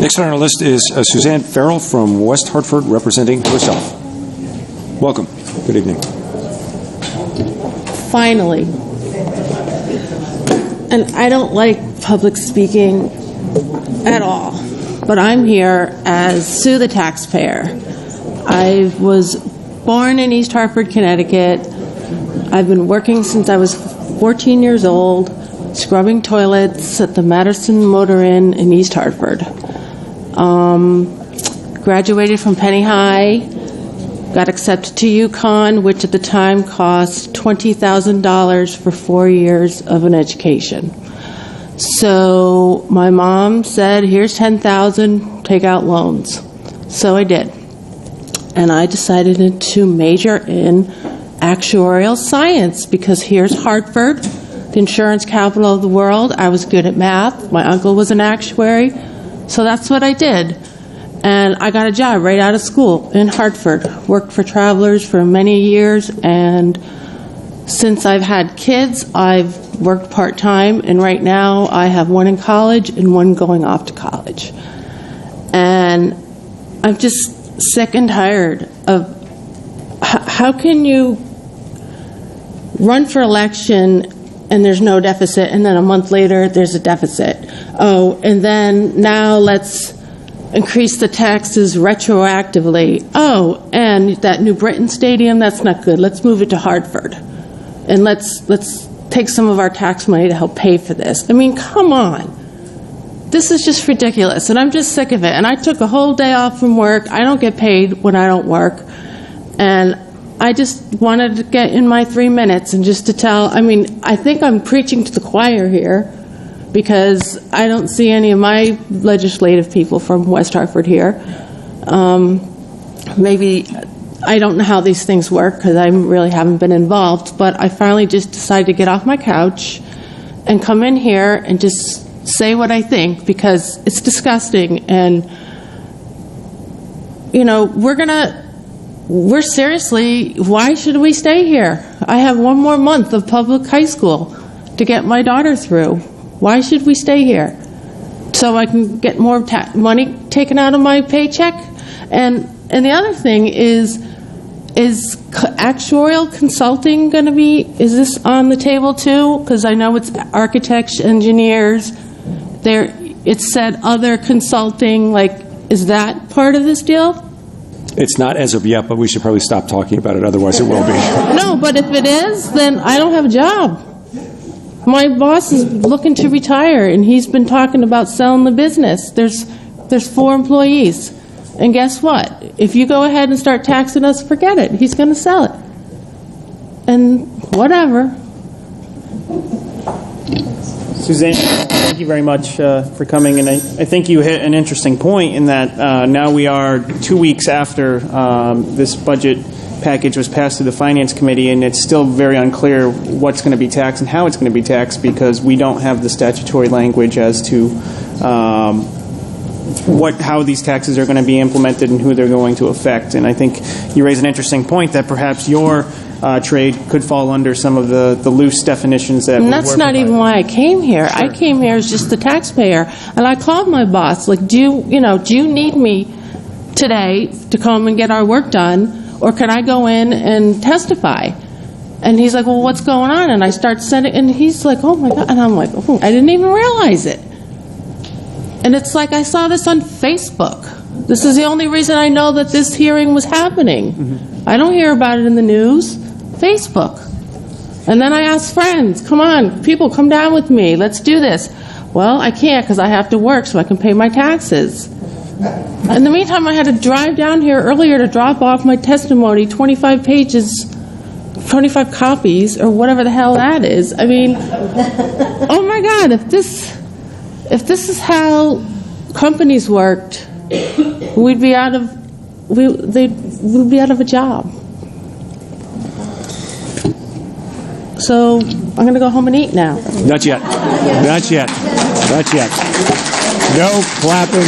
Next on our list is Suzanne Farrell from West Hartford, representing herself. Welcome. Good evening. Finally. And I don't like public speaking at all, but I'm here as Sue the taxpayer. I was born in East Hartford, Connecticut. I've been working since I was 14 years old, scrubbing toilets at the Madison Motor Inn in East Hartford. Graduated from Penny High, got accepted to UConn, which at the time cost $20,000 for 4 years of an education. So my mom said, here's $10,000, take out loans. So I did. And I decided to major in actuarial science because here's Hartford, the insurance capital of the world. I was good at math. My uncle was an actuary. So that's what I did. And I got a job right out of school in Hartford. Worked for Travelers for many years. And since I've had kids, I've worked part-time. And right now I have one in college and one going off to college. And I'm just sick and tired of how can you run for election and there's no deficit, and then a month later there's a deficit. Oh, and then now let's increase the taxes retroactively. Oh, and that New Britain Stadium, that's not good. Let's move it to Hartford. And let's take some of our tax money to help pay for this. I mean, come on. This is just ridiculous, and I'm just sick of it. And I took a whole day off from work. I don't get paid when I don't work. And I just wanted to get in my 3 minutes and just to tell, I mean, I think I'm preaching to the choir here because I don't see any of my legislative people from West Hartford here. Maybe I don't know how these things work because I really haven't been involved, but I finally just decided to get off my couch and come in here and just say what I think because it's disgusting. And, you know, we're seriously, why should we stay here? I have one more month of public high school to get my daughter through. Why should we stay here? So I can get more money taken out of my paycheck? And the other thing is actuarial consulting going to be, is this on the table too? Because I know it's architects, engineers, it said other consulting, like, is that part of this deal? It's not as of yet, but we should probably stop talking about it, otherwise it will be. No, but if it is, then I don't have a job. My boss is looking to retire, and he's been talking about selling the business. There's 4 employees. And guess what? If you go ahead and start taxing us, forget it. He's going to sell it. And whatever. Suzanne, thank you very much for coming. And I think you hit an interesting point in that now we are 2 weeks after this budget package was passed through the Finance Committee, and it's still very unclear what's going to be taxed and how it's going to be taxed because we don't have the statutory language as to how these taxes are going to be implemented and who they're going to affect. And I think you raise an interesting point that perhaps your trade could fall under some of the loose definitions that. And that's not even why I came here. Sure. I came here as just the taxpayer, and I called my boss. Like, do you need me today to come and get our work done, or can I go in and testify? And he's like, well, what's going on? And I start sending, and he's like, oh my God, and I'm like, oh, I didn't even realize it. And it's like I saw this on Facebook. This is the only reason I know that this hearing was happening. Mm-hmm. I don't hear about it in the news. Facebook. And then I asked friends, come on, people, come down with me. Let's do this. Well, I can't because I have to work so I can pay my taxes. In the meantime, I had to drive down here earlier to drop off my testimony, 25 pages, 25 copies, or whatever the hell that is. I mean, oh my God, if this is how companies worked, we'd be out of a job. So I'm going to go home and eat now. Not yet. Not yet. Not yet. No clapping.